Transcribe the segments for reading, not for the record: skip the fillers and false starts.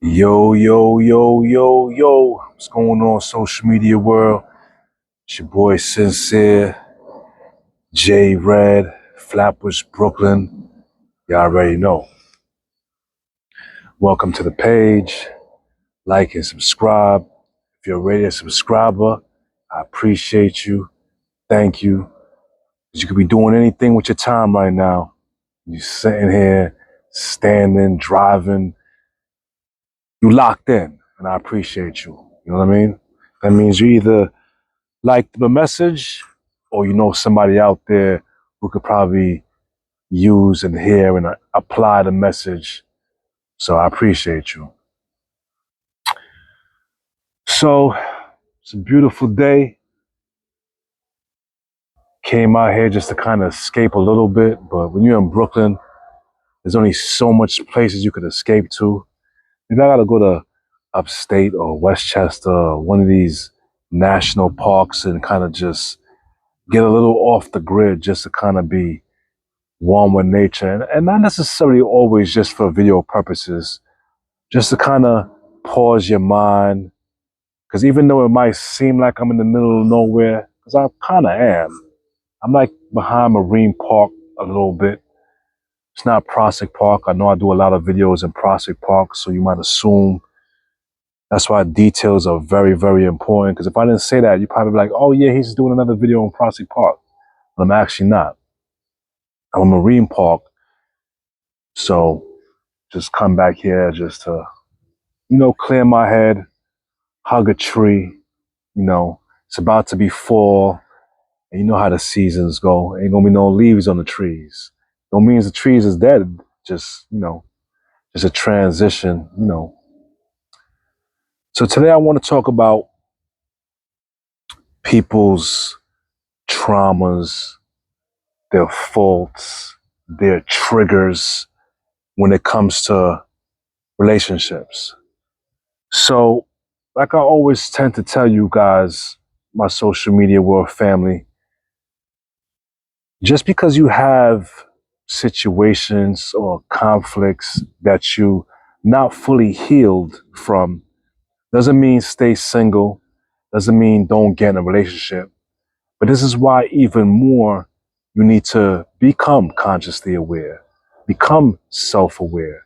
Yo, yo, yo, yo, yo. What's going on, social media world? It's your boy Sincere, J Red, Flatbush, Brooklyn. Y'all already know. Welcome to the page. Like and subscribe. If you're already a subscriber, I appreciate you. Thank you. You could be doing anything with your time right now. You're sitting here, standing, driving. You locked in, and I appreciate you. You know what I mean? That means you either like the message, or you know somebody out there who could probably use and hear and apply the message. So I appreciate you. So it's a beautiful day. Came out here just to kind of escape a little bit, but when you're in Brooklyn, there's only so much places you could escape to. You gotta go to upstate or Westchester or one of these national parks and kind of just get a little off the grid just to kind of be one with nature, and not necessarily always just for video purposes, just to kind of pause your mind. Because even though it might seem like I'm in the middle of nowhere, because I kind of am, I'm like behind Marine Park a little bit. It's not Prospect Park. I know I do a lot of videos in Prospect Park, so you might assume that's why details are very, very important. Because if I didn't say that, you'd probably be like, oh yeah, he's doing another video in Prospect Park. But I'm actually not. I'm a Marine Park, so just come back here just to clear my head, hug a tree. It's about to be fall, and you know how the seasons go. Ain't gonna be no leaves on the trees. Don't mean the trees is dead. Just, just a transition. So today I want to talk about people's traumas, their faults, their triggers when it comes to relationships. So, like I always tend to tell you guys, my social media world family, just because you have situations or conflicts that you not fully healed from doesn't mean stay single, doesn't mean don't get in a relationship. But this is why even more you need to become consciously aware, become self-aware.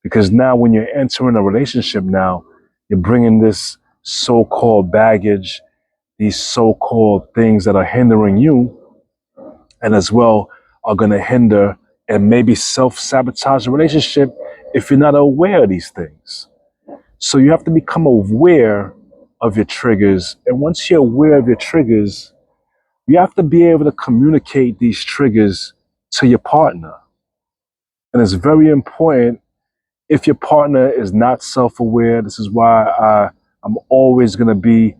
Because now when you're entering a relationship now, you're bringing this so-called baggage, these so-called things that are hindering you, and as well are going to hinder and maybe self-sabotage the relationship if you're not aware of these things. So you have to become aware of your triggers. And once you're aware of your triggers, you have to be able to communicate these triggers to your partner. And it's very important if your partner is not self-aware. This is why I'm always going to be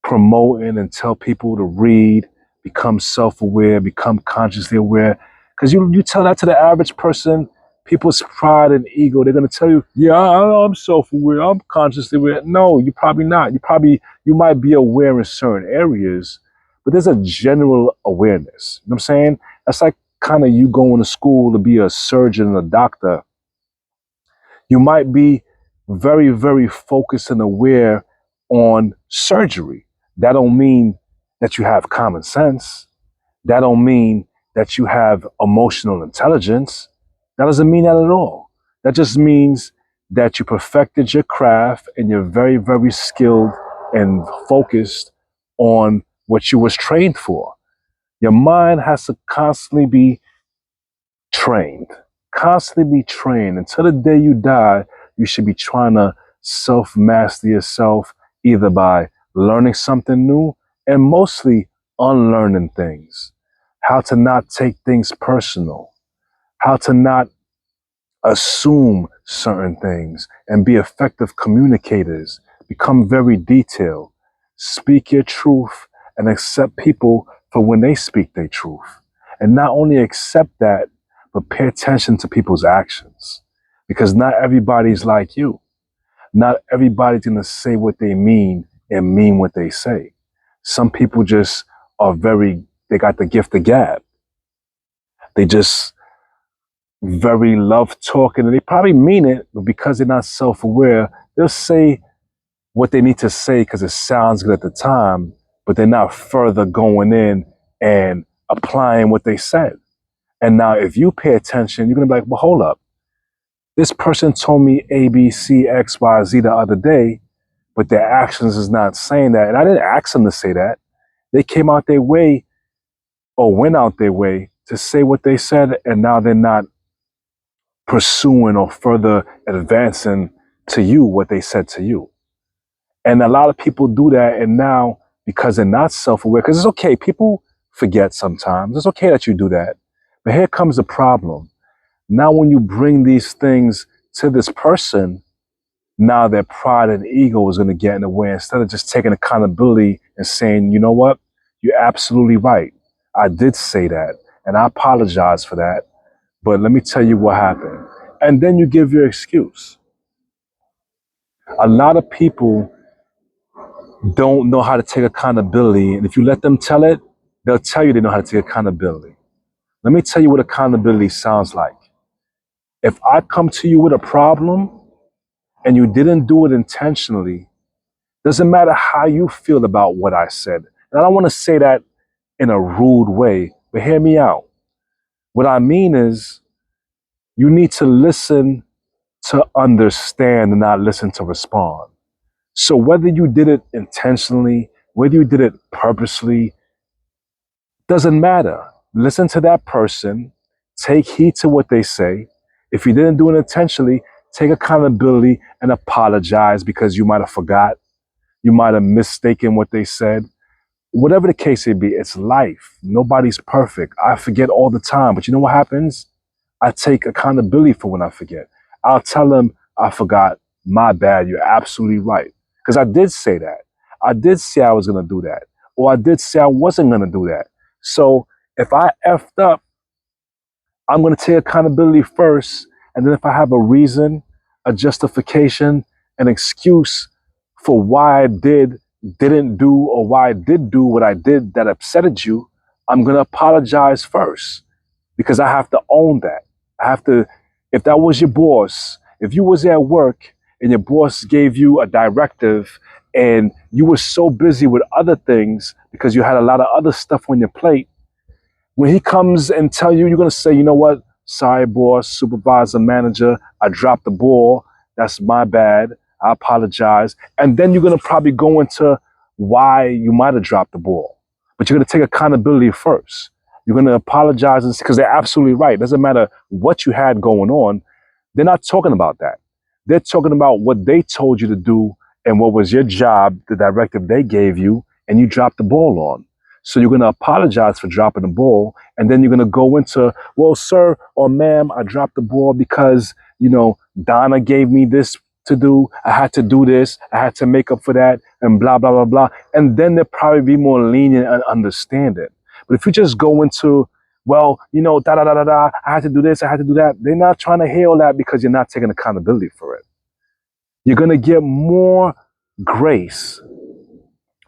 promoting and tell people to read, become self-aware, become consciously aware. Because you tell that to the average person, people's pride and ego, they're going to tell you, yeah, I'm self-aware, I'm consciously aware. No, you're probably not. You might be aware in certain areas, but there's a general awareness. You know what I'm saying? That's like kind of you going to school to be a surgeon and a doctor. You might be very, very focused and aware on surgery. That don't mean that you have common sense. That don't mean that you have emotional intelligence. That doesn't mean that at all. That just means that you perfected your craft and you're very, very skilled and focused on what you was trained for. Your mind has to constantly be trained, constantly be trained. Until the day you die, you should be trying to self master yourself either by learning something new and mostly unlearning things. How to not take things personal, how to not assume certain things and be effective communicators, become very detailed, speak your truth and accept people for when they speak their truth. And not only accept that, but pay attention to people's actions. Because not everybody's like you. Not everybody's going to say what they mean and mean what they say. Some people just they got the gift of gab. They just very love talking, and they probably mean it, but because they're not self-aware, they'll say what they need to say because it sounds good at the time, but they're not further going in and applying what they said. And now if you pay attention, you're gonna be like, well, hold up. This person told me A, B, C, X, Y, Z the other day, but their actions is not saying that. And I didn't ask them to say that. They came out their way or went out their way to say what they said, and now they're not pursuing or further advancing to you what they said to you. And a lot of people do that, and now because they're not self-aware, because it's okay, people forget sometimes. It's okay that you do that. But here comes the problem. Now when you bring these things to this person, now their pride and ego is going to get in the way instead of just taking accountability and saying, you know what, you're absolutely right. I did say that, and I apologize for that. But let me tell you what happened. And then you give your excuse. A lot of people don't know how to take accountability. And if you let them tell it, they'll tell you they know how to take accountability. Let me tell you what accountability sounds like. If I come to you with a problem and you didn't do it intentionally, doesn't matter how you feel about what I said. And I don't want to say that in a rude way, but hear me out. What I mean is you need to listen to understand and not listen to respond. So whether you did it intentionally, whether you did it purposely, doesn't matter. Listen to that person, take heed to what they say. If you didn't do it intentionally, take accountability and apologize because you might have forgot. You might have mistaken what they said. Whatever the case may be, it's life. Nobody's perfect. I forget all the time. But you know what happens? I take accountability for when I forget. I'll tell them I forgot. My bad. You're absolutely right. Because I did say that. I did say I was going to do that. Or I did say I wasn't going to do that. So if I effed up, I'm going to take accountability first. And then if I have a reason, a justification, an excuse for why I didn't do, or why I did do what I did that upsetted you, I'm going to apologize first because I have to own that. I have to, if that was your boss, if you was at work and your boss gave you a directive and you were so busy with other things because you had a lot of other stuff on your plate, when he comes and tell you, you're going to say, you know what? Sorry, boss, supervisor, manager, I dropped the ball. That's my bad. I apologize. And then you're going to probably go into why you might have dropped the ball. But you're going to take accountability first. You're going to apologize because they're absolutely right. It doesn't matter what you had going on. They're not talking about that. They're talking about what they told you to do and what was your job, the directive they gave you, and you dropped the ball on. So you're going to apologize for dropping the ball. And then you're going to go into, well, sir or ma'am, I dropped the ball because, Donna gave me this to do. I had to do this. I had to make up for that and blah, blah, blah, blah. And then they'll probably be more lenient and understand it. But if you just go into, well, da, da, da, da, da, I had to do this, I had to do that. They're not trying to hear all that because you're not taking accountability for it. You're going to get more grace,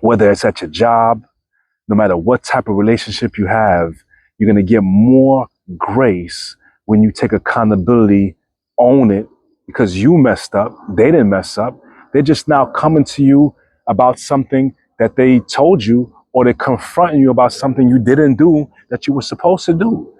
whether it's at your job, no matter what type of relationship you have, you're going to get more grace when you take accountability, own it, because you messed up. They didn't mess up. They're just now coming to you about something that they told you, or they're confronting you about something you didn't do that you were supposed to do.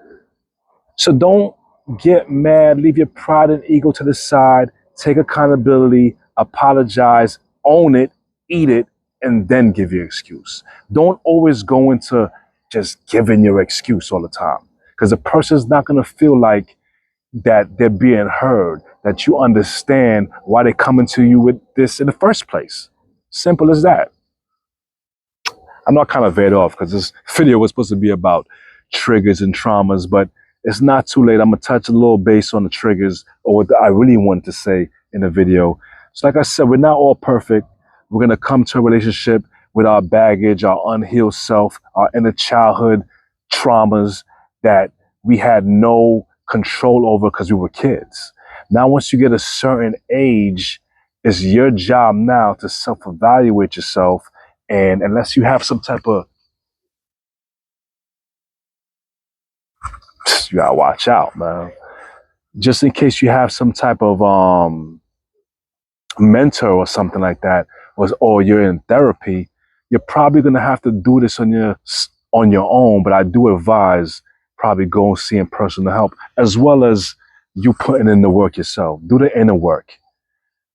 So don't get mad. Leave your pride and ego to the side. Take accountability, apologize, own it, eat it, and then give your excuse. Don't always go into just giving your excuse all the time, because the person's not going to feel like that they're being heard, that you understand why they're coming to you with this in the first place. Simple as that. I'm not kind of veered off because this video was supposed to be about triggers and traumas, but it's not too late. I'm going to touch a little base on the triggers or what I really wanted to say in the video. So like I said, we're not all perfect. We're going to come to a relationship with our baggage, our unhealed self, our inner childhood traumas that we had no control over because we were kids. Now, once you get a certain age, it's your job now to self-evaluate yourself. And unless you have some type of, you gotta watch out, man. just in case you have some type of mentor or something like that, or you're in therapy, you're probably gonna have to do this on your own. But I do advise probably go and seeing personal help as well as you putting in the work yourself. Do the inner work.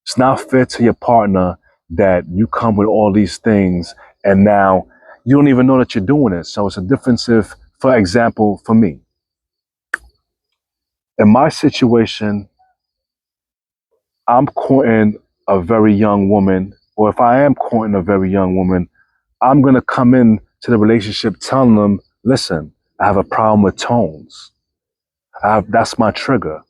It's not fair to your partner that you come with all these things and now you don't even know that you're doing it. So it's a difference if, for example, for me, in my situation, I'm courting a very young woman, or if I am courting a very young woman, I'm gonna come in to the relationship telling them, listen, I have a problem with tones. That's my trigger.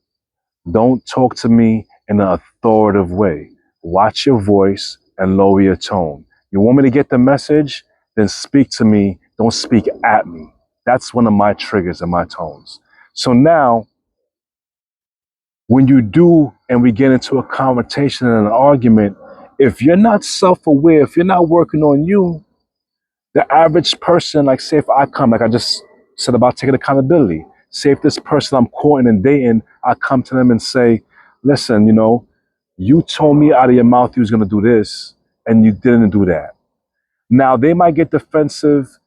Don't talk to me in an authoritative way. Watch your voice and lower your tone. You want me to get the message? Then speak to me. Don't speak at me. That's one of my triggers and my tones. So now, when you do and we get into a conversation and an argument, if you're not self-aware, if you're not working on you, the average person, like say if I come, like I just said about taking accountability, say if this person I'm courting and dating, I come to them and say, listen, you told me out of your mouth you was gonna do this and you didn't do that. Now they might get defensive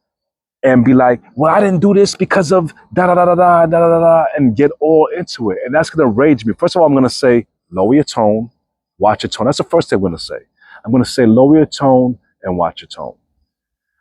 and be like, well, I didn't do this because of da da da da da da da da, and get all into it. And that's gonna rage me. First of all, I'm gonna say, lower your tone, watch your tone. That's the first thing I'm gonna say. I'm gonna say, lower your tone and watch your tone.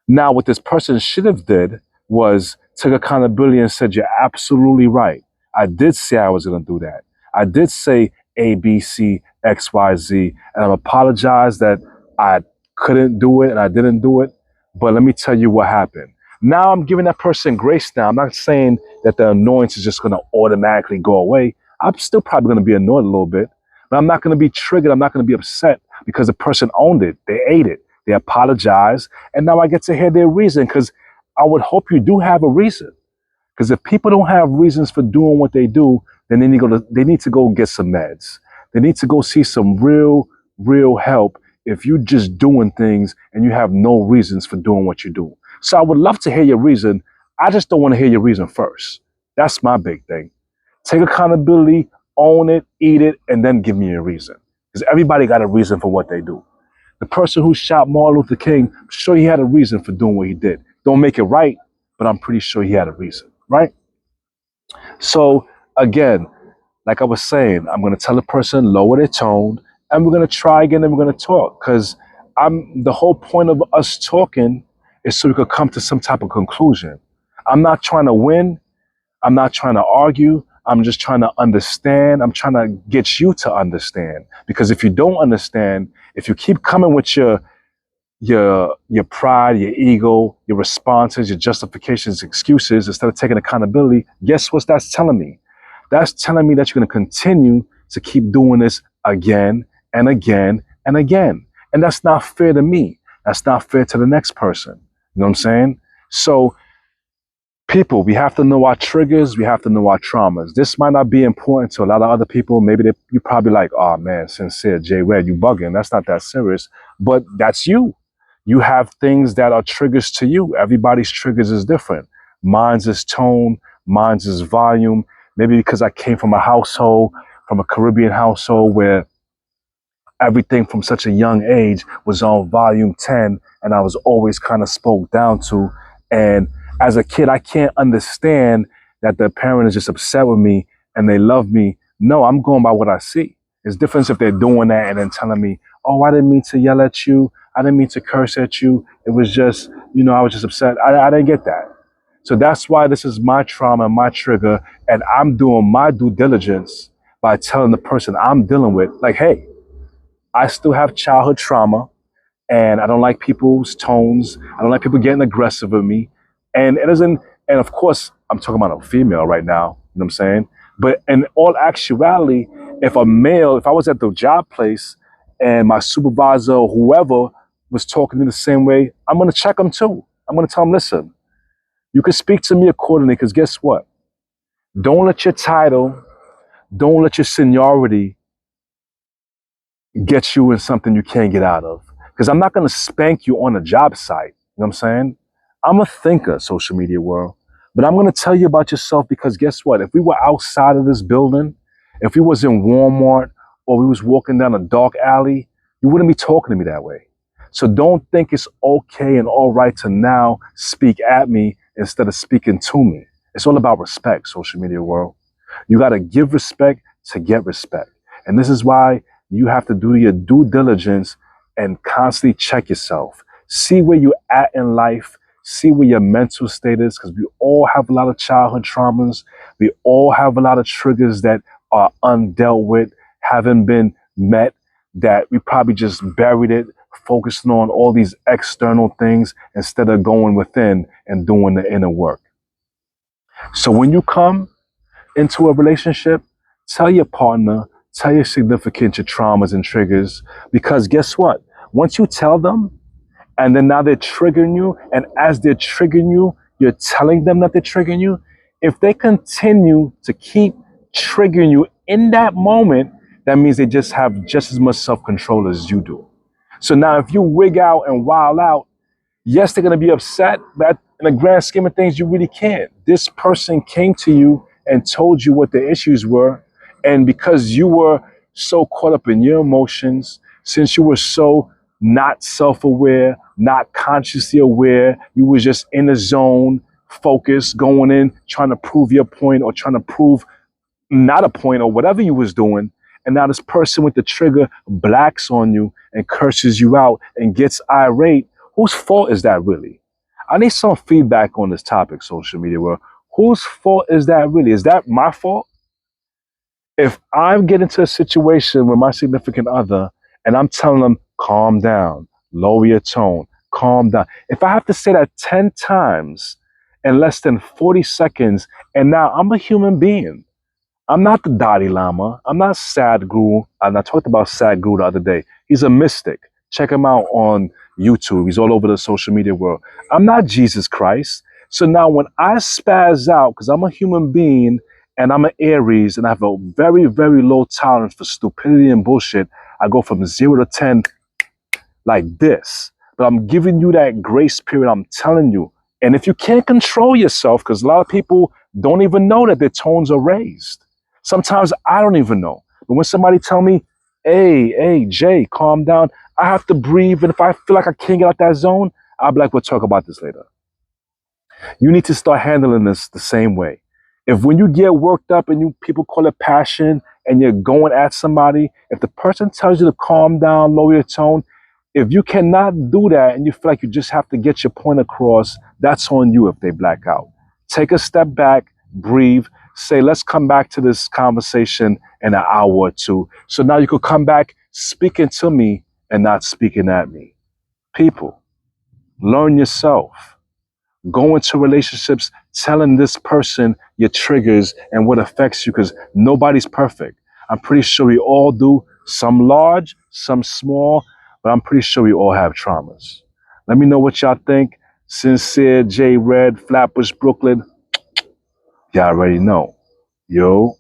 Now, what this person should have did was took accountability and said, you're absolutely right. I did say I was going to do that. I did say A, B, C, X, Y, Z, and I apologize that I couldn't do it and I didn't do it. But let me tell you what happened. Now I'm giving that person grace now. I'm not saying that the annoyance is just going to automatically go away. I'm still probably going to be annoyed a little bit, but I'm not going to be triggered. I'm not going to be upset because the person owned it. They ate it. They apologized. And now I get to hear their reason because I would hope you do have a reason. Because if people don't have reasons for doing what they do, then they need to go get some meds. They need to go see some real help if you just doing things and you have no reasons for doing what you do. So I would love to hear your reason. I just don't want to hear your reason first. That's my big thing. Take accountability, own it, eat it, and then give me a reason. Because everybody got a reason for what they do. The person who shot Martin Luther King, I'm sure he had a reason for doing what he did. Don't make it right, but I'm pretty sure he had a reason, right? So again, like I was saying, I'm going to tell the person lower their tone, and we're going to try again, and we're going to talk because the whole point of us talking is so we could come to some type of conclusion. I'm not trying to win. I'm not trying to argue. I'm just trying to understand. I'm trying to get you to understand. Because if you don't understand, if you keep coming with your pride, your ego, your responses, your justifications, excuses, instead of taking accountability, guess what that's telling me? That's telling me that you're going to continue to keep doing this again and again and again. And that's not fair to me. That's not fair to the next person. You know what I'm saying? So people, we have to know our triggers. We have to know our traumas. This might not be important to a lot of other people. Maybe you probably like, oh man, sincere, J Red, you bugging. That's not that serious. But that's you. You have things that are triggers to you. Everybody's triggers is different. Mine's is tone. Mine's is volume. Maybe because I came from from a Caribbean household where everything from such a young age was on volume 10 and I was always kind of spoke down to. And as a kid, I can't understand that the parent is just upset with me and they love me. No, I'm going by what I see. It's different if they're doing that and then telling me, oh, I didn't mean to yell at you. I didn't mean to curse at you. It was just, I was just upset. I didn't get that. So that's why this is my trauma, my trigger, and I'm doing my due diligence by telling the person I'm dealing with, like, hey, I still have childhood trauma and I don't like people's tones. I don't like people getting aggressive with me. And it isn't, and of course, I'm talking about a female right now, you know what I'm saying? But in all actuality, if I was at the job place and my supervisor or whoever was talking to me the same way, I'm going to check them too. I'm going to tell them, listen, you can speak to me accordingly because guess what? Don't let your title, don't let your seniority get you in something you can't get out of. Because I'm not going to spank you on a job site. You know what I'm saying? I'm a thinker, social media world. But I'm going to tell you about yourself because guess what? If we were outside of this building If we was in Walmart or we was walking down a dark alley, you wouldn't be talking to me that way. So don't think it's okay and all right to now speak at me instead of speaking to me. It's all about respect, social media world. You got to give respect to get respect. And this is why you have to do your due diligence and constantly check yourself. See where you're at in life. See where your mental state is, because we all have a lot of childhood traumas. We all have a lot of triggers that are undealt with, haven't been met, that we probably just buried it, focusing on all these external things instead of going within and doing the inner work. So when you come into a relationship, tell your partner, tell your significant your traumas and triggers, because guess what? Once you tell them, and then now they're triggering you, and as they're triggering you, you're telling them that they're triggering you. If they continue to keep triggering you in that moment, that means they just have just as much self-control as you do. So now if you wig out and wild out, yes, they're going to be upset, but in the grand scheme of things, you really can't. This person came to you and told you what the issues were. And because you were so caught up in your emotions, since you were so not self-aware, not consciously aware, you were just in the zone, focused, going in, trying to prove your point or trying to prove not a point or whatever you was doing. And now this person with the trigger blacks on you and curses you out and gets irate. Whose fault is that really? I need some feedback on this topic, social media world. Whose fault is that really? Is that my fault? If I get into a situation with my significant other and I'm telling them, calm down, lower your tone, calm down. If I have to say that 10 times in less than 40 seconds, and now I'm a human being. I'm not the Dalai Lama. I'm not Sadhguru. And I talked about Sadhguru the other day. He's a mystic. Check him out on YouTube. He's all over the social media world. I'm not Jesus Christ. So now when I spaz out, because I'm a human being and I'm an Aries and I have a very, very low tolerance for stupidity and bullshit, I go from 0 to 10 like this. But I'm giving you that grace period. I'm telling you. And if you can't control yourself, because a lot of people don't even know that their tones are raised. Sometimes I don't even know. But when somebody tell me, hey, Jay, calm down, I have to breathe. And if I feel like I can't get out that zone, I'll be like, we'll talk about this later. You need to start handling this the same way. If when you get worked up and you people call it passion and you're going at somebody, if the person tells you to calm down, lower your tone, if you cannot do that and you feel like you just have to get your point across, that's on you if they black out. Take a step back, breathe, say, let's come back to this conversation in an hour or two. So now you could come back speaking to me and not speaking at me. People, learn yourself. Go into relationships telling this person your triggers and what affects you, because nobody's perfect. I'm pretty sure we all do, some large, some small, but I'm pretty sure we all have traumas. Let me know what y'all think. Sincere J Red, Flatbush, Brooklyn. Y'all already know. Yo.